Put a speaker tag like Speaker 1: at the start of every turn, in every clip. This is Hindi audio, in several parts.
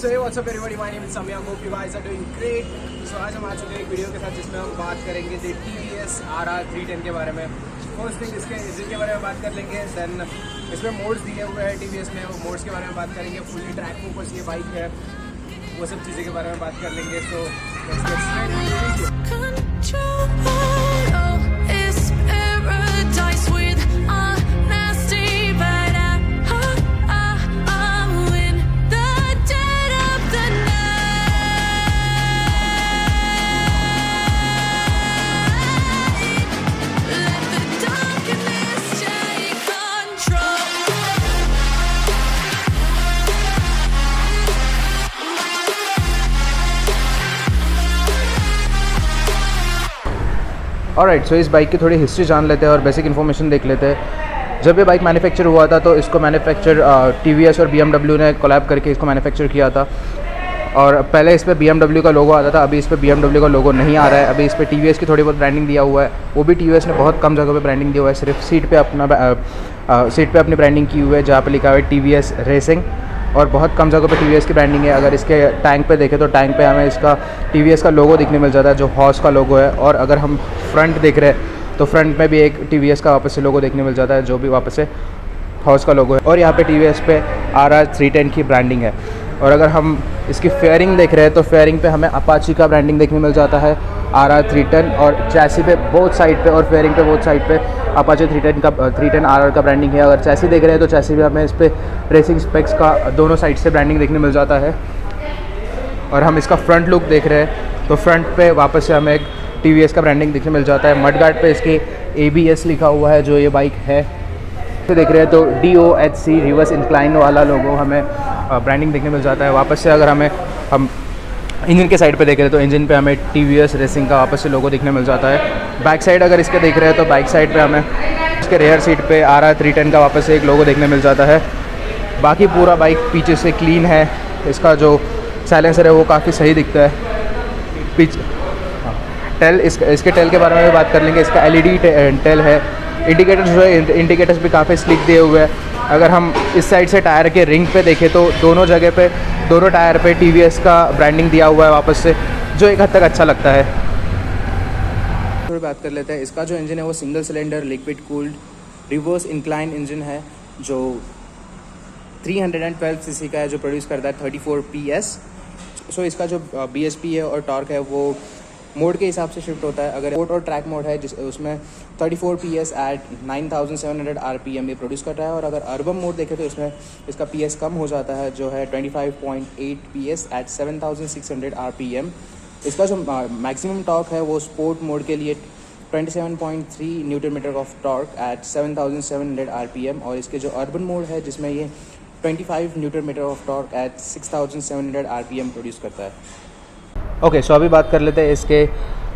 Speaker 1: So hey, what's up everybody? My name is Samya. Hope you guys are doing great. So आज हम आ चुके हैं एक वीडियो के साथ जिसमें हम बात करेंगे TVS RR 310 के बारे में। फर्स्ट थिंग इसके इंजन के बारे में बात कर लेंगे, देन इसमें मोड्स दिए हुए हैं TVS में, वो मोड्स के बारे में बात करेंगे। फुल्ली ट्रैक फोकस ये बाइक है, वो सब चीज़ें के बारे में बात कर लेंगे। So let's get alright. So इस बाइक की थोड़ी हिस्ट्री जान लेते हैं और बेसिक इन्फॉर्मेशन देख लेते हैं। जब ये बाइक मैन्युफैक्चर हुआ था तो इसको मैन्युफैक्चर TVS और BMW ने कोलैब करके इसको मैन्युफैक्चर किया था। और पहले इस पर BMW का लोगो आता था, अभी इस पर BMW का लोगो नहीं आ रहा है। अभी इस पर TVS की थोड़ी बहुत ब्रांडिंग दिया हुआ है, वो भी TVS ने बहुत कम जगह पे ब्रांडिंग दिया हुआ है। सिर्फ सीट पे अपनी ब्रांडिंग की हुई है, जहाँ पे लिखा हुआ है TVS रेसिंग, और बहुत कम जगह पे TVS की ब्रांडिंग है। अगर इसके टैंक पे देखें तो टैंक पे हमें इसका TVS का लोगो दिखने मिल जाता है, जो हॉर्स का लोगो है। और अगर हम फ्रंट देख रहे हैं तो फ्रंट में भी एक TVS का वापस से लोगो देखने मिल जाता है, जो भी वापस से हॉर्स का लोगो है। और यहाँ पे TVS पे RR 310 की ब्रांडिंग है। और अगर हम इसकी फेयरिंग देख रहे हैं तो फेयरिंग पे हमें अपाची का ब्रांडिंग देखने मिल जाता है, RR 310, और चैसी पे बोथ साइड पे और फेयरिंग पे बोथ साइड पे अपाची 310 RR का ब्रांडिंग है। अगर चैसी देख रहे हैं तो चैसी पे हमें इस पर रेसिंग स्पेक्स का दोनों साइड से ब्रांडिंग देखने मिल जाता है। और हम इसका फ्रंट लुक देख रहे हैं तो फ्रंट पे वापस से हमें एक TVS का ब्रांडिंग देखने मिल जाता है। मडगार्ड पे इसके ABS लिखा हुआ है, जो ये बाइक है। तो देख रहे हैं तो DOHC रिवर्स इंक्लाइन वाला लोगो हमें ब्रांडिंग देखने मिल जाता है। वापस से अगर हम इंजन के साइड पे देख रहे हैं तो इंजन पे हमें TVS रेसिंग का वापस से लोगो दिखने मिल जाता है। बैक साइड अगर इसके देख रहे हैं तो बैक साइड पे हमें इसके रेयर सीट पे RR 310 का वापस से एक लोगो देखने मिल जाता है। बाकी पूरा बाइक पीछे से क्लीन है। इसका जो साइलेंसर है वो काफ़ी सही दिखता है। पीछे टेल, इसके टेल के बारे में भी बात कर लेंगे। इसका LED टेल है। इंडिकेटर्स जो है, इंडिकेटर्स भी काफ़ी स्लिक दिए हुए हैं। अगर हम इस साइड से टायर के रिंग पे देखें तो दोनों जगह पे, दोनों टायर पे TVS का ब्रांडिंग दिया हुआ है वापस से, जो एक हद तक अच्छा लगता है। थोड़ी बात कर लेते हैं। इसका जो इंजन है वो single cylinder liquid cooled reverse incline engine है, जो 312 सीसी का है, जो प्रोड्यूस करता है 34 PS। सो इसका जो BSP है और टॉर्क है वो मोड के हिसाब से शिफ्ट होता है। अगर स्पोर्ट और ट्रैक मोड है उसमें 34 PS एट 9700 RPM ये प्रोड्यूस कर रहा है। और अगर अर्बन मोड देखें तो इसमें इसका PS कम हो जाता है, जो है 25.8 PS एट 7600 RPM। इसका जो मैक्सिमम टॉर्क है वो स्पोर्ट मोड के लिए 27.3 newton metre of torque at 7700 RPM। और इसके जो अर्बन मोड है जिसमें ये 25 newton metre of torque at 6700 RPM produce करता है। ओके, सो अभी बात कर लेते हैं इसके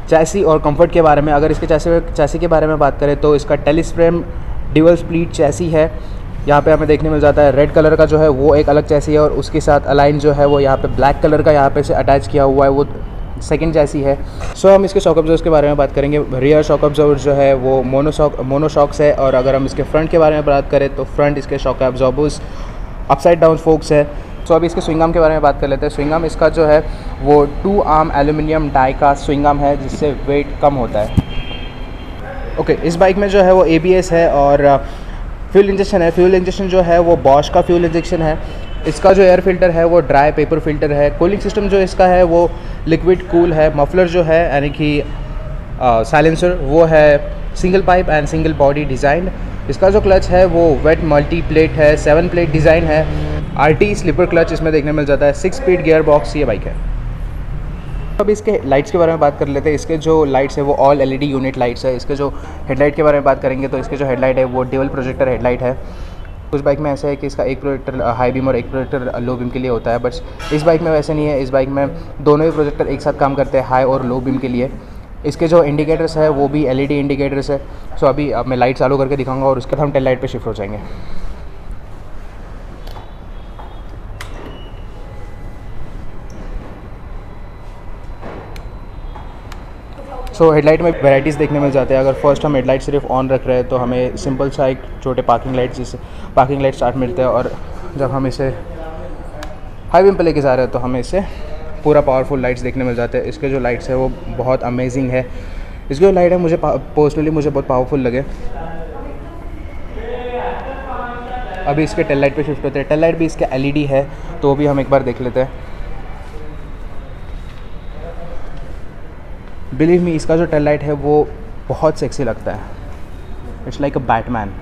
Speaker 1: चैसी और कंफर्ट के बारे में। अगर इसके चैसी के बारे में बात करें तो इसका टेलीस्फ्रेम ड्यूअल स्प्लिट चैसी है। यहाँ पे हमें देखने मिल जाता है रेड कलर का जो है वो एक अलग चैसी है, और उसके साथ अलाइन जो है वो यहाँ पे ब्लैक कलर का यहाँ पे से अटैच किया हुआ है, वो सेकंड चैसी है। सो हम इसके शॉक ऑब्जर्वर्स के बारे में बात करेंगे। रियर शॉक ऑब्जर्वर जो है वो मोनोशॉक्स है। और अगर हम इसके फ्रंट के बारे में बात करें तो फ्रंट इसके shock observers upside down focus है। सो अभी इसके स्विंग आर्म के बारे में बात कर लेते हैं। स्विंग आर्म इसका जो है वो 2 आर्म एल्यूमिनियम डाई का स्विंग आर्म है, जिससे वेट कम होता है। ओके, इस बाइक में जो है वो ABS है और फ्यूल इंजेक्शन है। फ्यूल इंजेक्शन जो है वो बॉश का फ्यूल इंजेक्शन है। इसका जो एयर फिल्टर है वो ड्राई पेपर फिल्टर है। कूलिंग सिस्टम जो इसका है वो लिक्विड कूल है। मफलर जो है यानी कि साइलेंसर वो है single pipe and single body design. इसका जो क्लच है वो वेट मल्टी प्लेट है, 7 प्लेट डिज़ाइन है। RT स्लीपर क्लच इसमें देखने मिल जाता है। 6 स्पीड गियर बॉक्स ये बाइक है। अब इसके लाइट्स के बारे में बात कर लेते हैं। इसके जो लाइट्स है वो ऑल LED यूनिट लाइट्स है। इसके जो हेडलाइट के बारे में बात करेंगे तो इसके जो हेडलाइट है वो ड्यूल प्रोजेक्टर हेडलाइट है। उस बाइक में ऐसा है कि इसका एक प्रोजेक्टर हाई बीम और एक प्रोजेक्टर लो बीम के लिए होता है, बट इस बाइक में वैसे नहीं है। इस बाइक में दोनों ही प्रोजेक्टर एक साथ काम करते हैं, हाई और लो बीम के लिए। इसके जो इंडिकेटर्स है वो भी LED इंडिकेटर्स है। सो अभी मैं लाइट चालू करके दिखाऊंगा और उसके बाद हम टेल लाइट पे शिफ्ट हो जाएंगे। सो हेडलाइट में वैराइटीज़ देखने मिल जाते हैं। अगर फर्स्ट हम हेडलाइट सिर्फ ऑन रख रहे हैं तो हमें सिंपल सा एक छोटे पार्किंग लाइट, जिससे पार्किंग लाइट स्टार्ट मिलते हैं। और जब हम इसे हाई बीम पे लेके जा रहे हैं तो हमें इससे पूरा पावरफुल लाइट्स देखने मिल जाते हैं। इसके जो लाइट्स है वो बहुत अमेजिंग है। इसकी जो लाइट है मुझे पर्सनली मुझे बहुत पावरफुल लगे। अभी इसके टेल लाइट पे शिफ्ट होते हैं। टेल लाइट भी इसके एलईडी है, तो भी हम एक बार देख लेते हैं। बिलीव मी, इसका जो टेल लाइट है वो बहुत सेक्सी लगता है। It's like a Batman.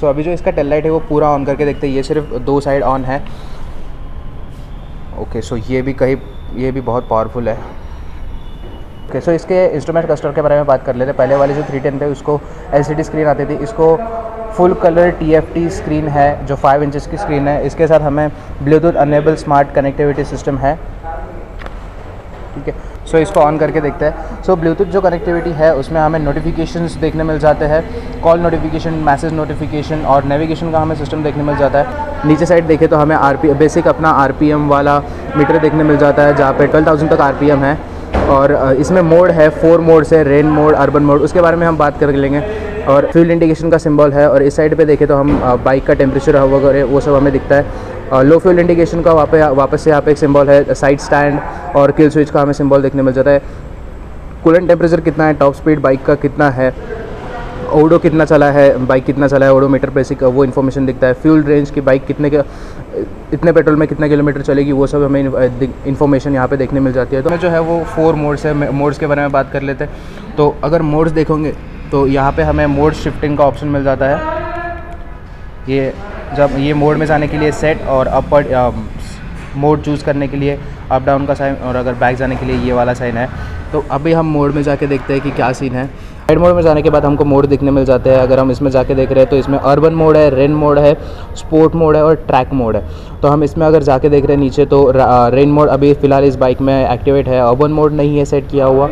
Speaker 1: So अभी जो इसका टेल लाइट है वो पूरा ऑन करके देखते हैं। ये सिर्फ 2 साइड ऑन है। ओके, सो ये भी बहुत पावरफुल है। ओके, सो इसके इंस्ट्रूमेंट क्लस्टर के बारे में बात कर लेते हैं। पहले वाली जो 310 पे उसको LCD स्क्रीन आती थी, इसको फुल कलर TFT स्क्रीन है जो 5 इंचेस की स्क्रीन है। इसके साथ हमें Bluetooth enable smart connectivity system है। ठीक है, सो इसको ऑन करके देखते हैं। सो ब्लूटूथ जो कनेक्टिविटी है उसमें हमें नोटिफिकेशंस देखने मिल जाते हैं, कॉल नोटिफिकेशन, मैसेज नोटिफिकेशन और नेविगेशन का हमें सिस्टम देखने मिल जाता है। नीचे साइड देखें तो हमें बेसिक अपना RPM वाला मीटर देखने मिल जाता है, जहाँ पे 12,000 तक RPM है। और इसमें मोड है 4 मोड्स है, रेन मोड, अर्बन मोड, उसके बारे में हम बात कर लेंगे। और फ्यूल इंडिकेशन का सिंबल है। और इस साइड पे देखें तो हम बाइक का टेम्परेचर वगैरह वो सब हमें दिखता है। लो फ्यूल इंडिकेशन का वापस से यहाँ पे एक सिंबल है। साइड स्टैंड और किल स्विच का हमें सिंबल देखने मिल जाता है। कूलेंट टेम्परेचर कितना है, टॉप स्पीड बाइक का कितना है, ओडो कितना चला है, बाइक कितना चला है, ओडोमीटर बेसिक वो इन्फॉर्मेशन दिखता है। फ्यूल रेंज की बाइक इतने पेट्रोल में कितना किलोमीटर चलेगी, वो सब हमें इन्फॉर्मेशन यहाँ पे देखने मिल जाती है। तो जो है वो 4 मोड्स है। मोड्स के बारे में बात कर लेते हैं। तो अगर मोड्स देखोगे तो यहाँ पे हमें मोड शिफ्टिंग का ऑप्शन मिल जाता है। ये मोड में जाने के लिए सेट और अपर मोड चूज़ करने के लिए अप डाउन का साइन, और अगर बैक जाने के लिए ये वाला साइन है। तो अभी हम मोड में जाके देखते हैं कि क्या सीन है। साइड मोड में जाने के बाद हमको मोड दिखने मिल जाते हैं। अगर हम इसमें जाके देख रहे हैं तो इसमें अर्बन मोड है, रेन मोड है, स्पोर्ट मोड है और ट्रैक मोड है। तो हम इसमें अगर जाके देख रहे हैं नीचे तो रेन मोड अभी फ़िलहाल इस बाइक में एक्टिवेट है। अर्बन मोड नहीं है सेट किया हुआ।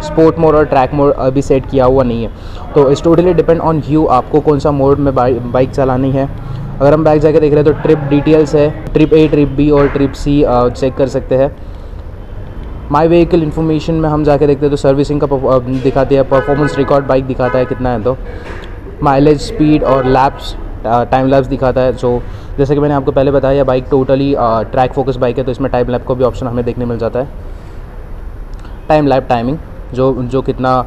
Speaker 1: स्पोर्ट मोड और ट्रैक मोड अभी सेट किया हुआ नहीं है। तो it's totally depend on you, आपको कौन सा मोड में बाइक चलानी है। अगर हम बैक जाके देख रहे हैं तो ट्रिप डिटेल्स है, ट्रिप A, ट्रिप B और ट्रिप C चेक कर सकते हैं। माई व्हीकल इन्फॉर्मेशन में हम जाके देखते हैं तो सर्विसिंग का दिखाती है, परफॉर्मेंस रिकॉर्ड बाइक दिखाता है कितना है, तो माइलेज, स्पीड और लैप्स, टाइम लैप्स दिखाता है। जो जैसे कि मैंने आपको पहले बताया, bike totally track focus bike है, तो इसमें टाइम लैप का भी ऑप्शन हमें देखने मिल जाता है। टाइम लैप टाइमिंग जो कितना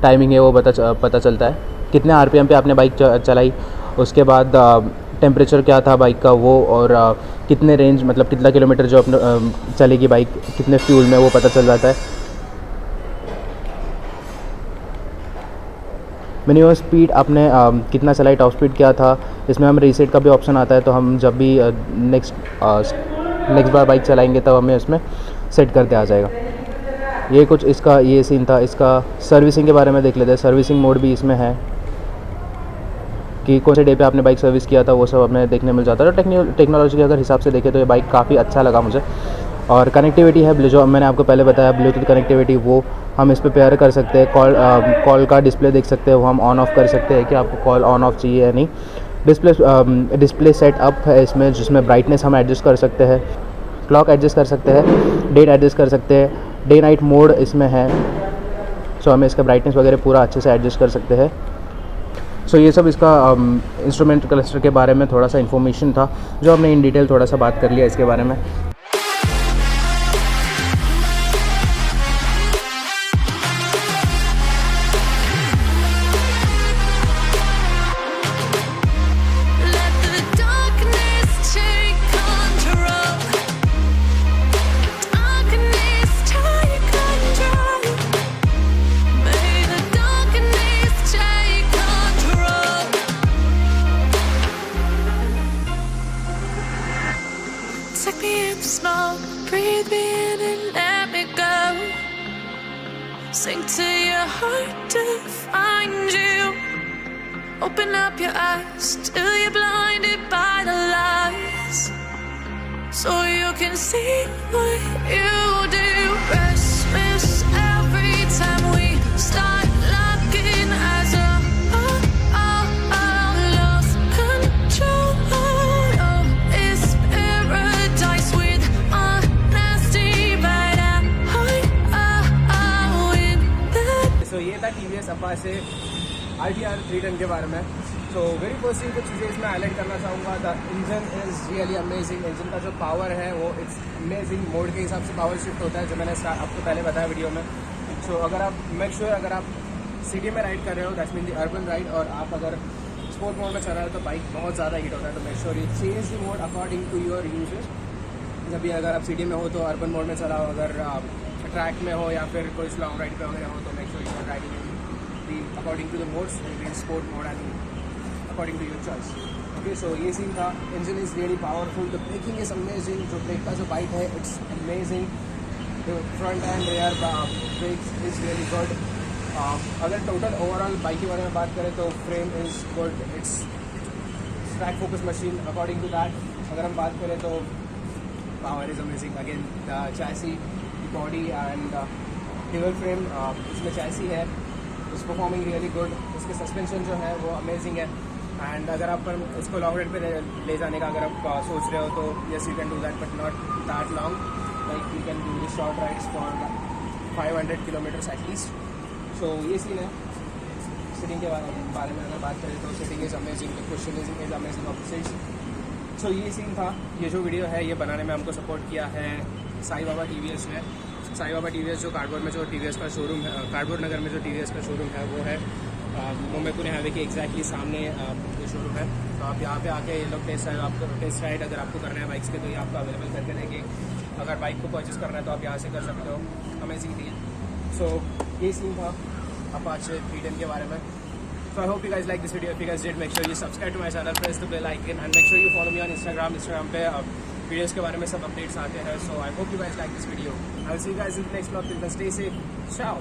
Speaker 1: टाइमिंग है वो पता चलता है, कितने RPM पे आपने बाइक चलाई, उसके बाद टेम्परेचर क्या था बाइक का वो, और कितने रेंज मतलब कितना किलोमीटर जो अपने चलेगी बाइक, कितने फ्यूल में, वो पता चल जाता है। मिनिमम स्पीड आपने कितना चलाई, टॉप स्पीड क्या था, इसमें हम रीसेट का भी ऑप्शन आता है। तो हम जब भी नेक्स्ट बार बाइक चलाएंगे तब हमें उसमें सेट करते आ जाएगा। ये कुछ इसका ये सीन था। इसका सर्विसिंग के बारे में देख लेते हैं। सर्विसिंग मोड भी इसमें है कि कौन से डे पे आपने बाइक सर्विस किया था, वो सब हमें देखने मिल जाता है। तो टेक्नोलॉजी के अगर हिसाब से देखें तो ये बाइक काफ़ी अच्छा लगा मुझे। और कनेक्टिविटी है जो मैंने आपको पहले बताया, ब्लूटूथ कनेक्टिविटी, वो हम इस पे पेयर कर सकते हैं। कॉल का डिस्प्ले देख सकते हैं, वो हम ऑन ऑफ कर सकते हैं कि आपको कॉल ऑन ऑफ चाहिए या नहीं। डिस्प्ले सेट अप है इसमें, जिसमें ब्राइटनेस हम एडजस्ट कर सकते हैं, क्लॉक एडजस्ट कर सकते हैं, डेट एडजस्ट कर सकते हैं, डे नाइट मोड इसमें है। सो हमें इसका ब्राइटनेस वगैरह पूरा अच्छे से एडजस्ट कर सकते हैं। सो ये सब इसका इंस्ट्रूमेंट क्लस्टर के बारे में थोड़ा सा इन्फॉर्मेशन था, जो हमने इन डिटेल थोड़ा सा बात कर लिया इसके बारे में।
Speaker 2: Take me in the snow, breathe me in and let me go. Sink to your heart to find you. Open up your eyes till you're blinded by the lies, so you can see what you do. Restless every time we start looking as a lost control.
Speaker 1: सो ये था TVS अपाचे
Speaker 3: RTR 310 के बारे में। सो वेरी फर्स्ट थिंग कुछ चीज़ें इसमें हाईलाइट करना चाहूँगा। The engine is really amazing. Engine का जो पावर है वो इट्स अमेजिंग। मोड के हिसाब से पावर शिफ्ट होता है, जो मैंने आपको पहले बताया वीडियो में। सो अगर आप मेक श्योर अगर आप सिटी में राइड कर रहे हो, that's mean the urban ride, और आप अगर स्पोर्ट मोड में चल रहे हो तो बाइक बहुत ज़्यादा हीट होता है। तो make sure you change the mode according to your uses. जब भी अगर आप सिटी में हो तो अर्बन मोड में चलाओ, अगर आप ट्रैक में हो या फिर कोई लॉन्ग राइड पे वगैरह हो तो make sure you are riding according to the modes, sport mode and according to your choice. Okay, so ये सीन था। Engine is really powerful, the braking is amazing. जो ब्रेक का जो बाइक है it's amazing. Front and rear brakes is really good. अगर टोटल ओवरऑल बाइक के बारे में बात करें तो frame is good, it's track focus machine according to that. अगर हम बात करें तो power is amazing. Again the chassis, body and dual frame, इसमें चैसी है, इट्स परफॉर्मिंग रियली गुड। इसके सस्पेंशन जो है वो अमेजिंग है। एंड अगर आप इसको लॉन्ग राइड पे ले जाने का अगर आप सोच रहे हो तो yes you can do that, but not that long. Like you can do the short rides for 500 kilometers at least. So ये सीन है। सिटिंग के बारे में अगर बात करें तो sitting is amazing, the cushioning is amazing of the seats. So ये सीन था। ये जो वीडियो है ये बनाने में हमको सपोर्ट किया है साई बाबा TVS ने। साई बाबा TVS जो कार्डबोर्ड में जो TVS का शोरूम है, कार्डबोर्ड नगर में जो TVS का शोरूम है वो है मुंबई पुणे हाईवे के एग्जैक्टली सामने ये शोरूम है। तो आप यहाँ पे आके ये लोग टेस्ट राइड अगर आपको करना है बाइक्स के तो ये आपको अवेलेबल करके देंगे। अगर बाइक को परचेस करना है तो आप यहाँ से कर सकते हो। Amazing deal. सो ये सीन था अपाचे 310 के बारे में। So I hope you guys like this video. If you guys did, make sure you subscribe to my channel, press the bell icon, and make sure you follow me on Instagram. Instagram पे वीडियोस के बारे में सब अपडेट्स आते हैं. So I hope you guys like this video. I will see you guys in the next vlog. Till then, stay safe. Ciao.